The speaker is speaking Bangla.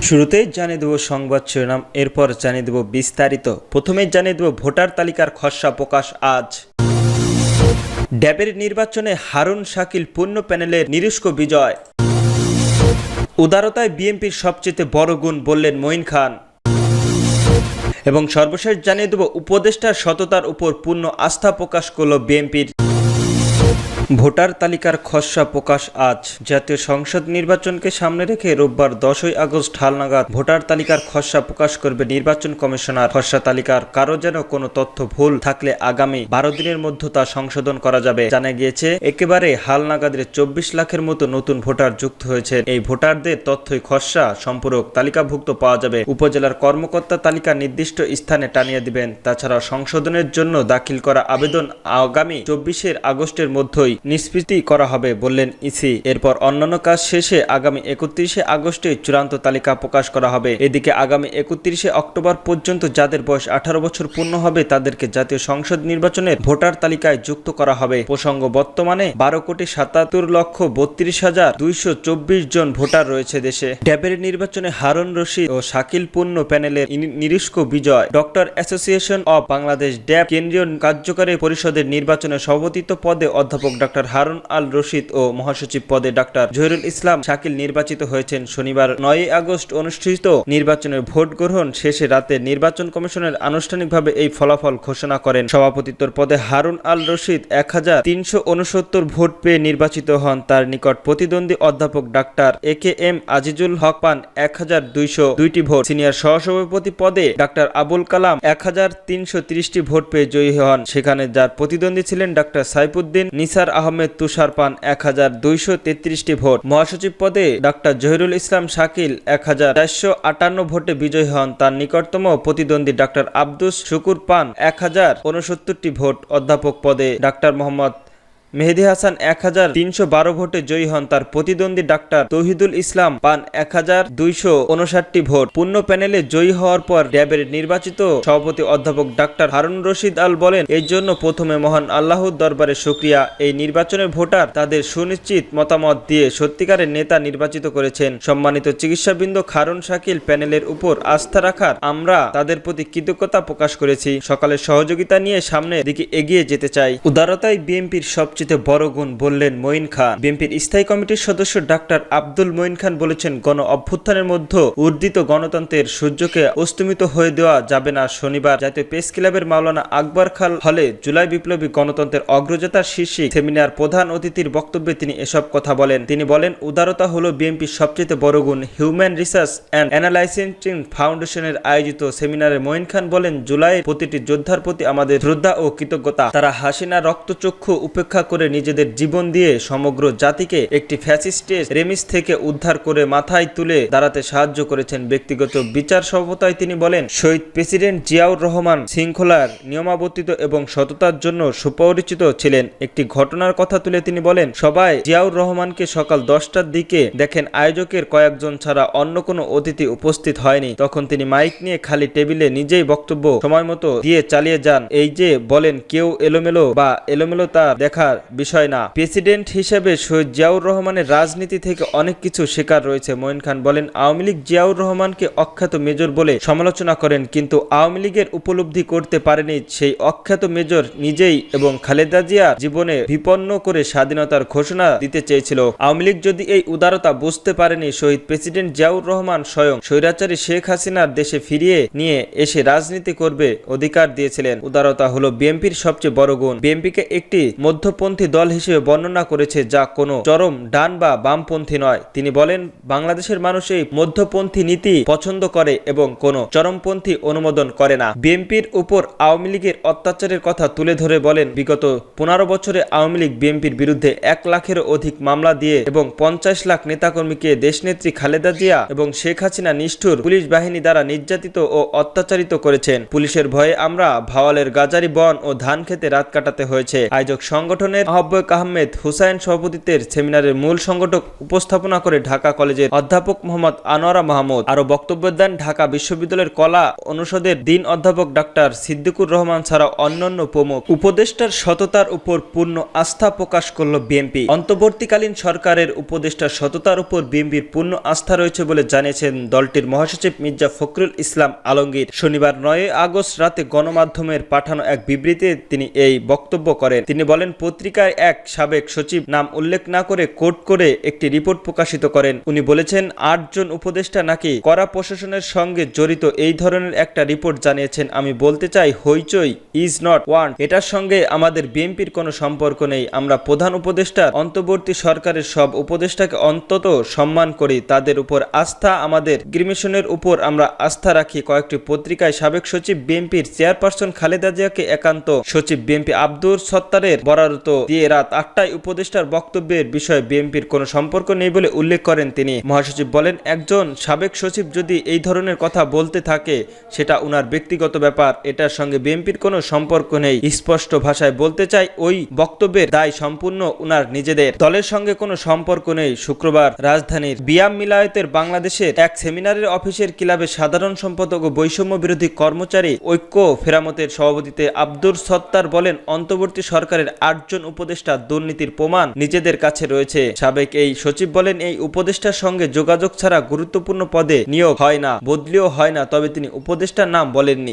শুরুতেই জানিয়ে দেব সংবাদ শিরোনাম, এরপর জানিয়ে দেব বিস্তারিত। প্রথমেই জানিয়ে দেব ভোটার তালিকার খসড়া প্রকাশ আজ। ড্যাবের নির্বাচনে হারুন শাকিল পূর্ণ প্যানেলের নিরুষ্ক বিজয়। উদারতায় বিএনপির সবচেয়ে বড় গুণ বললেন মঈন খান। এবং সর্বশেষ জানিয়ে দেব উপদেষ্টার সততার উপর পূর্ণ আস্থা প্রকাশ করল বিএনপির। ভোটার তালিকার খসড়া প্রকাশ আজ। জাতীয় সংসদ নির্বাচনকে সামনে রেখে রোববার 10ই আগস্ট হালনাগাদ ভোটার তালিকার খসড়া প্রকাশ করবে নির্বাচন কমিশনার। খসড়া তালিকার কারো যেন কোনো তথ্য ভুল থাকলে আগামী 12 দিনের মধ্যে তা সংশোধন করা যাবে। জানা গিয়েছে একেবারে হালনাগাদের 24 লাখের মতো নতুন ভোটার যুক্ত হয়েছে। এই ভোটারদের তথ্যই খসড়া সম্পূরক তালিকাভুক্ত পাওয়া যাবে। উপজেলার কর্মকর্তা তালিকা নির্দিষ্ট স্থানে টানিয়ে দিবেন। তাছাড়া সংশোধনের জন্য দাখিল করা আবেদন আগামী 24 আগস্টের মধ্যেই নিষ্পত্তি করা হবে বললেন ইসি। এরপর অন্যান্য কাজ শেষে আগামী 31 আগস্টে চূড়ান্ত তালিকা প্রকাশ করা হবে। এদিকে আগামী 31 অক্টোবর পর্যন্ত যাদের বয়স 18 বছর পূর্ণ হবে তাদেরকে জাতীয় সংসদ নির্বাচনের ভোটার তালিকায় যুক্ত করা হবে। প্রসঙ্গ, বর্তমানে 12,77,3224 জন ভোটার রয়েছে দেশে। ড্যাবের নির্বাচনে হারুন রশিদ ও শাকিল পূর্ণ প্যানেলের নিরুষ্ক বিজয়। ডক্টর অ্যাসোসিয়েশন অব বাংলাদেশ ড্যাব কেন্দ্রীয় কার্যকারী পরিষদের নির্বাচনে সভাপতিত্ব পদে অধ্যাপক ডক্টর হারুন আল রশিদ ও মহাসচিব পদে ডক্টর জহিরুল ইসলাম শাকিল নির্বাচিত হয়েছেন। শনিবার 9 আগস্ট অনুষ্ঠিত নির্বাচনের ভোট গ্রহণ শেষে রাতে নির্বাচন কমিশনের আনুষ্ঠানিকভাবে এই ফলাফল ঘোষণা করেন। সভাপতিত্বের পদে হারুন আল রশিদ 1369 ভোট পেয়ে নির্বাচিত হন। তার নিকট প্রতিদ্বন্দ্বী অধ্যাপক ডাক্তার একেএম আজিজুল হক পান 1202টি ভোট। সিনিয়র সহসভাপতি পদে ডাক্তার আবুল কালাম 1330টি ভোট পেয়ে জয়ী হন। সেখানে যার প্রতিদ্বন্দ্বী ছিলেন ডাক্তার সাইফুদ্দিন নিসার আহমেদ তুষার পান 1233টি ভোট। মহাসচিব পদে ডাক্তার জহিরুল ইসলাম শাকিল 1458 ভোটে বিজয়ী হন। তার নিকটতম প্রতিদ্বন্দ্বী ডাক্তার আব্দুস শুকুর পান 1069টি ভোট। অধ্যাপক পদে ডাক্তার মোহাম্মদ মেহেদি হাসান 1312 ভোটে জয়ী হন। তার প্রতিদ্বন্দ্বী ডাক্তার তৌহিদুল ইসলাম পান 1259টি ভোট। পূর্ণ প্যানেলে জয়ী হওয়ার পর ড্যাবের নির্বাচিত সভাপতি অধ্যাপক ডাক্তার হারুন রশিদ আল বলেন, এর জন্য প্রথমে মহান আল্লাহর দরবারে শুকরিয়া। এই নির্বাচনের ভোটার তাদের সুনিশ্চিত মতামত দিয়ে সত্যিকারের নেতা নির্বাচিত করেছেন। সম্মানিত চিকিৎসাবৃন্দ, হারুন শাকিল প্যানেলের উপর আস্থা রাখার আমরা তাদের প্রতি কৃতজ্ঞতা প্রকাশ করেছি। সকালের সহযোগিতা নিয়ে সামনের দিকে এগিয়ে যেতে চাই। উদারতায় বিএনপির সবচেয়ে বড় গুণ বললেন মঈন খান। বিএনপির স্থায়ী কমিটির সদস্য ডাক্তার আব্দুল মঈন খান বলেছেন, গণ অভ্যুত্থানের মধ্যে উর্দিত গণতন্ত্রের সূর্যকে অস্তমিত হয়ে দেওয়া যাবে না। শনিবার জাতীয় প্রেস ক্লাবের মাওলানা আকবর খান হলে জুলাই বিপ্লবী গণতন্ত্রের অগ্রযাত্রার শীর্ষক সেমিনার প্রধান অতিথির বক্তব্যে তিনি এসব কথা বলেন। তিনি বলেন, উদারতা হলো বিএনপির সবচেয়ে বড় গুণ। হিউম্যান রিসার্চ অ্যান্ড অ্যানালাইসিং ফাউন্ডেশনের আয়োজিত সেমিনারে মঈন খান বলেন, জুলাইয়ের প্রতিটি যোদ্ধার প্রতি আমাদের শ্রদ্ধা ও কৃতজ্ঞতা। তারা হাসিনা রক্তচক্ষু উপেক্ষা করে নিজেদের জীবন দিয়ে সমগ্র জাতিকে একটি ফ্যাসিস্টের রেমিস থেকে উদ্ধার করে মাথায় তুলে দাঁড়াতে সাহায্য করেছেন। ব্যক্তিগত বিচার সভ্যতায় তিনি বলেন, শহীদ প্রেসিডেন্ট জিয়াউর রহমান শৃঙ্খলার নিয়মাবর্তিত এবং সততার জন্য সুপরিচিত ছিলেন। একটি ঘটনার কথা তুলে তিনি বলেন, সবাই জিয়াউর রহমানকে সকাল 10টার দিকে দেখেন আয়োজকের কয়েকজন ছাড়া অন্য কোনো অতিথি উপস্থিত হয়নি। তখন তিনি মাইক নিয়ে খালি টেবিলে নিজেই বক্তব্য সময় মতো দিয়ে চালিয়ে যান। এই যে বলেন কেউ এলোমেলো তা দেখার বিষয় না। প্রেসিডেন্ট হিসেবে শহীদ জিয়াউর রহমানের রাজনীতি থেকে অনেক কিছু শেখার রয়েছে। মঈন খান বলেন, আওয়ামী লীগ জিয়াউর রহমানকে অখ্যাত মেজর বলে সমালোচনা করেন, কিন্তু আওয়ামী লীগের উপলব্ধি করতে পারেনি সেই অখ্যাত মেজর নিজেই এবং খালেদা জিয়ার জীবনে বিপন্ন করে স্বাধীনতার ঘোষণা দিতে চেয়েছিল। আওয়ামী লীগ যদি এই উদারতা বুঝতে পারেনি, শহীদ প্রেসিডেন্ট জিয়াউর রহমান স্বয়ং স্বৈরাচারী শেখ হাসিনার দেশে ফিরিয়ে নিয়ে এসে রাজনীতি করবে অধিকার দিয়েছিলেন। উদারতা হলো বিএনপির সবচেয়ে বড় গুণ। বিএনপিকে একটি মধ্যপন্থী দল হিসেবে বর্ণনা করেছে, যা কোনো চরম ডান বা বামপন্থী নয়। তিনি বলেন, বাংলাদেশের মানুষ এই মধ্যপন্থী নীতি পছন্দ করে এবং কোনো চরমপন্থী অনুমোদন করে না। বিএনপির উপর আওয়ামী লীগের অত্যাচারের কথা তুলে ধরে বলেন, বিগত 15 বছরে আওয়ামী লীগ বিএনপির বিরুদ্ধে 1 লাখেরও অধিক মামলা দিয়ে এবং 50 লাখ নেতাকর্মীকে দেশনেত্রী খালেদা জিয়া এবং শেখ হাসিনা নিষ্ঠুর পুলিশ বাহিনী দ্বারা নির্যাতিত ও অত্যাচারিত করেছেন। পুলিশের ভয়ে আমরা ভাওয়ালের গাজারি বন ও ধান খেতে রাত কাটাতে হয়েছে। আয়োজক সংগঠনের আন্দোলনের আহ্বায়ক আহমেদ হুসাইন সভাপতিত্বের সেমিনারের মূল সংগঠক উপস্থাপনা করে ঢাকা কলেজের অধ্যাপক মোহাম্মদ আনোয়ারা মাহমুদ। আরো বক্তব্য দেন ঢাকা বিশ্ববিদ্যালয়ের কলা অনুষদের ডিন অধ্যাপক ডাক্তার সিদ্দিকুর রহমান ছাড়াও অন্যান্য প্রমুখ। উপদেষ্টার সততার উপর পূর্ণ আস্থা প্রকাশ করল বিএনপি। অন্তর্বর্তীকালীন সরকারের উপদেষ্টার সততার উপর বিএনপির পূর্ণ আস্থা রয়েছে বলে জানিয়েছেন দলটির মহাসচিব মির্জা ফখরুল ইসলাম আলমগীর। শনিবার 9 আগস্ট রাতে গণমাধ্যমের পাঠানো এক বিবৃতিতে তিনি এই বক্তব্য করেন। তিনি বলেন, পত্রিকায় এক সাবেক সচিব নাম উল্লেখ না করে কোট করে একটি রিপোর্ট প্রকাশিত করেন। উনি বলেছেন 8 জন উপদেষ্টা নাকি কড়া প্রশাসনের সঙ্গে জড়িত এই ধরনের একটা রিপোর্ট জানিয়েছেন। আমি বলতে চাই হইচই ইজ নট ওয়ান, এটার সঙ্গে আমাদের বিএনপির কোনো সম্পর্ক নেই। আমরা প্রধান উপদেষ্টার অন্তর্বর্তী সরকারের সব উপদেষ্টাকে অন্তত সম্মান করি, তাদের উপর আস্থা, আমাদের গ্রিমিশনের উপর আমরা আস্থা রাখি। কয়েকটি পত্রিকায় সাবেক সচিব বিএনপির চেয়ারপারসন খালেদা জিয়াকে একান্ত সচিব বিএনপি আব্দুর সত্তারের বরারত দিয়ে রাত 8টায় উপদেষ্টার বক্তব্যের বিষয়ে বিএনপির কোনো সম্পর্ক নেই বলে উল্লেখ করেন তিনি। মহাসচিব বলেন, একজন সাবেক সচিব যদি এই ধরনের কথা বলতে থাকে সেটা উনার ব্যক্তিগত ব্যাপার, এটার সঙ্গে বিএনপির কোনো সম্পর্ক নেই। স্পষ্ট ভাষায় বলতে চাই, ওই বক্তব্যের দায় সম্পূর্ণ উনার নিজেদের, দলের সঙ্গে কোনো সম্পর্ক নেই। শুক্রবার রাজধানীর বিয়াম মিলায়েতের বাংলাদেশের এক সেমিনারের অফিসের ক্লাবে সাধারণ সম্পাদক ও বৈষম্য বিরোধী কর্মচারী ঐক্য ফেরামতের সভাপতিতে আব্দুর সত্তার বলেন, অন্তর্বর্তী সরকারের 8 জন উপদেষ্টা দুর্নীতির প্রমাণ নিজেদের কাছে রয়েছে। সাবেক এই সচিব বলেন, এই উপদেষ্টার সঙ্গে যোগাযোগ ছাড়া গুরুত্বপূর্ণ পদে নিয়োগ হয় না, বদলিও হয় না। তবে তিনি উপদেষ্টার নাম বলেননি।